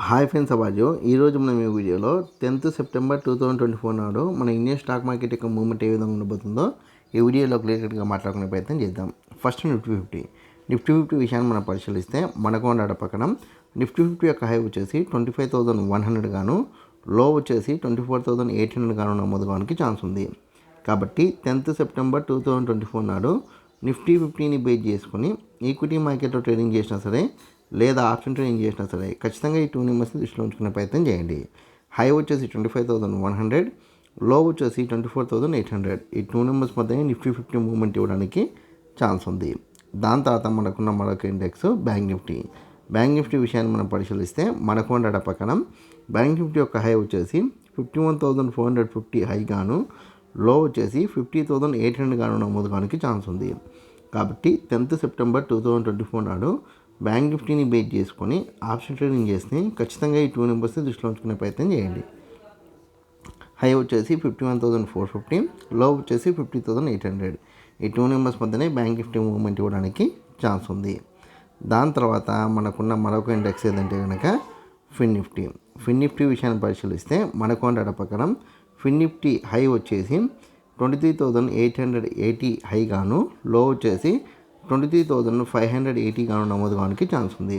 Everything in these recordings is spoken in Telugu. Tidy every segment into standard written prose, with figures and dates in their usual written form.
హాయ్ ఫ్రెండ్స్, అవాజు ఈరోజు మనం ఈ వీడియోలో 10th సెప్టెంబర్ 2024 నాడు మన ఇండియన్ స్టాక్ మార్కెట్ యొక్క మూవ్మెంట్ ఏ విధంగా ఉండబోతుందో ఈ వీడియోలో క్లియర్గా మాట్లాడుకునే ప్రయత్నం చేద్దాం. ఫస్ట్ నిఫ్టీ 50 విషయాన్ని మనం పరిశీలిస్తే మనకు ఉన్న పక్కన నిఫ్టీ 50 యొక్క హై వచ్చేసి 25,100 గాను, లో వచ్చేసి 24,800 గాను నమోదు కావడానికి ఛాన్స్ ఉంది. కాబట్టి 10th సెప్టెంబర్ 2024 నాడు నిఫ్టీ 50ని బేస్ చేసుకుని ఈక్విటీ మార్కెట్లో ట్రేడింగ్ చేసినా సరే లేదా ఆప్షన్ ట్రేడింగ్ చేసినా సరే ఖచ్చితంగా ఈ 2 నెంబర్స్ని దృష్టిలో ఉంచుకునే ప్రయత్నం చేయండి. హై వచ్చేసి 25,100, లో వచ్చేసి 24,800. ఈ 2 నెంబర్స్ మధ్య నిఫ్టీ 50 మూవ్మెంట్ ఇవ్వడానికి ఛాన్స్ ఉంది. దాని తర్వాత మనకున్న మరొక ఇండెక్స్ బ్యాంక్ నిఫ్టీ విషయాన్ని మనం పరిశీలిస్తే మనకు ఉన్న డేటా ప్రకారం బ్యాంక్ నిఫ్టీ యొక్క హై వచ్చేసి 51,450 హై గాను, లో వచ్చేసి 50,800 గాను నమోదు కావడానికి ఛాన్స్ ఉంది. కాబట్టి 10th సెప్టెంబర్ 2024 నాడు బ్యాంక్ నిఫ్టీని బేస్ చేసుకొని ఆప్షన్ ట్రేడింగ్ చేస్తే ఖచ్చితంగా ఈ 2 నెంబర్స్ని దృష్టిలో ఉంచుకునే ప్రయత్నం చేయండి. హై వచ్చేసి 51,450, లో వచ్చేసి 50,800. ఈ 2 నెంబర్స్ మధ్యనే బ్యాంక్ నిఫ్టీ మూవ్మెంట్ ఇవ్వడానికి ఛాన్స్ ఉంది. దాని తర్వాత మనకున్న మరొక ఇండెక్స్ ఏదంటే కనుక ఫిన్ నిఫ్టీ విషయాన్ని పరిశీలిస్తే మనకు డేటా ప్రకారం ఫిన్ నిఫ్టీ హై వచ్చేసి 23,880 హై గాను, లో వచ్చేసి 23,580 గాను నమోదు కావడానికి ఛాన్స్ ఉంది.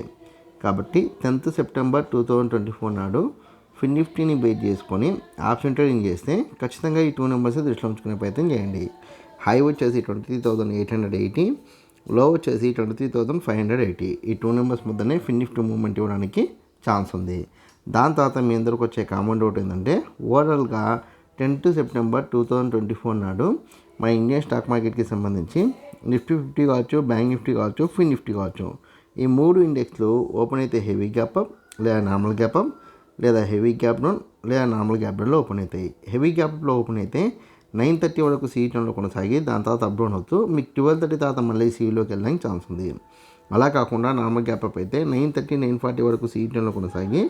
కాబట్టి 10th సెప్టెంబర్ 2024 నాడు ఫిన్ నిఫ్టీని బేస్ చేసుకొని ఆప్షన్ ట్రేడింగ్ చేస్తే ఖచ్చితంగా ఈ 2 నెంబర్స్ దృష్టిలో ఉంచుకునే ప్రయత్నం చేయండి. హై వచ్చేసి 23,880, లో వచ్చేసి 23,580. ఈ 2 నెంబర్స్ మధ్యనే ఫిన్ నిఫ్టీ మూవ్మెంట్ ఇవ్వడానికి ఛాన్స్ ఉంది. దాని తర్వాత మీ అందరికి వచ్చే కామెంట్ ఒకటి ఏంటంటే ఓవరాల్గా 10th సెప్టెంబర్ 2024 నాడు మన ఇండియన్ స్టాక్ మార్కెట్కి సంబంధించి నిఫ్టీ 50 కావచ్చు, బ్యాంక్ నిఫ్టీ కావచ్చు, ఫిన్ నిఫ్టీ కావచ్చు, ఈ 3 ఇండెక్స్లు ఓపెన్ అయితే హెవీ గ్యాప్ అప్ లేదా నార్మల్ గ్యాప్ అప్ లేదా హెవీ గ్యాప్ డౌన్ లేదా నార్మల్ గ్యాప్ డౌన్లో ఓపెన్ అవుతాయి. హెవీ గ్యాప్ అప్లో ఓపెన్ అయితే 9:30 వరకు సీఈటీలో కొనసాగి దాని తర్వాత అప్ డౌన్ అవుతూ మీకు 12:30 తర్వాత మళ్ళీ సీఈలోకి వెళ్ళడానికి ఛాన్స్ ఉంది. అలా కాకుండా నార్మల్ గ్యాప్ అప్ అయితే 9:30, 9:40 వరకు సీఈటీలో కొనసాగి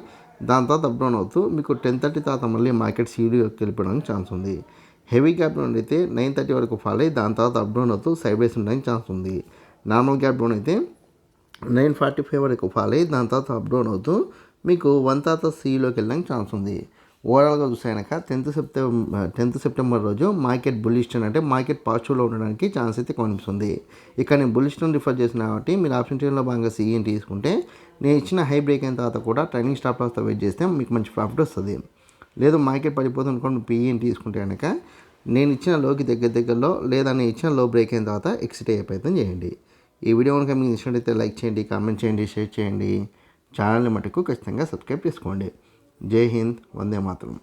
దాని తర్వాత అప్ డౌన్ అవుతూ మీకు 10:30 తర్వాత మళ్ళీ మార్కెట్ సీఈలోకి వెళ్ళిపోవడానికి ఛాన్స్ ఉంది. హెవీ గ్యాప్ డౌన్ అయితే 9:30 వరకు ఫాల్ అయ్యి దాని తర్వాత అప్ డౌన్ అవుతూ సైడ్ వేస్ ఉండడానికి ఛాన్స్ ఉంది. నార్మల్ గ్యాప్ డౌన్ అయితే 9:45 వరకు ఫాల్ అయ్యి దాని తర్వాత అప్ డౌన్ అవుతూ మీకు 1 తర్వాత సీలోకి వెళ్ళడానికి ఛాన్స్ ఉంది. ఓవరాల్గా చూసాక 10th సెప్టెంబర్ రోజు మార్కెట్ బుల్లిష్ ట్రెండ్ అంటే మార్కెట్ పాజిటివ్లో ఉండడానికి ఛాన్స్ అయితే కనిపిస్తుంది. ఇక్కడ నేను బుల్లిష్ ట్రెండ్ రిఫర్ చేసిన కాబట్టి మీరు ఆప్షన్ ట్రేడ్లో భాగంగా సీఈని తీసుకుంటే నేను ఇచ్చిన హై బ్రేక్ అయిన తర్వాత కూడా ట్రైనింగ్ స్టాప్ లాస్తో వెయిట్ చేస్తే మీకు మంచి ప్రాఫిట్ వస్తుంది. లేదు మార్కెట్ పడిపోతుంది అనుకోండి, పీఈని తీసుకుంటే కనుక నేను ఇచ్చిన లోకి దగ్గరలో లేదా నేను ఇచ్చిన లో బ్రేక్ అయిన తర్వాత ఎక్సిట్ అయ్యే ప్రయత్నం చేయండి. ఈ వీడియో కనుక మీకు ఇచ్చినట్టయితే లైక్ చేయండి, కామెంట్ చేయండి, షేర్ చేయండి. ఛానల్ని మటుకు ఖచ్చితంగా సబ్స్క్రైబ్ చేసుకోండి. జై హింద్, వందే మాతరం.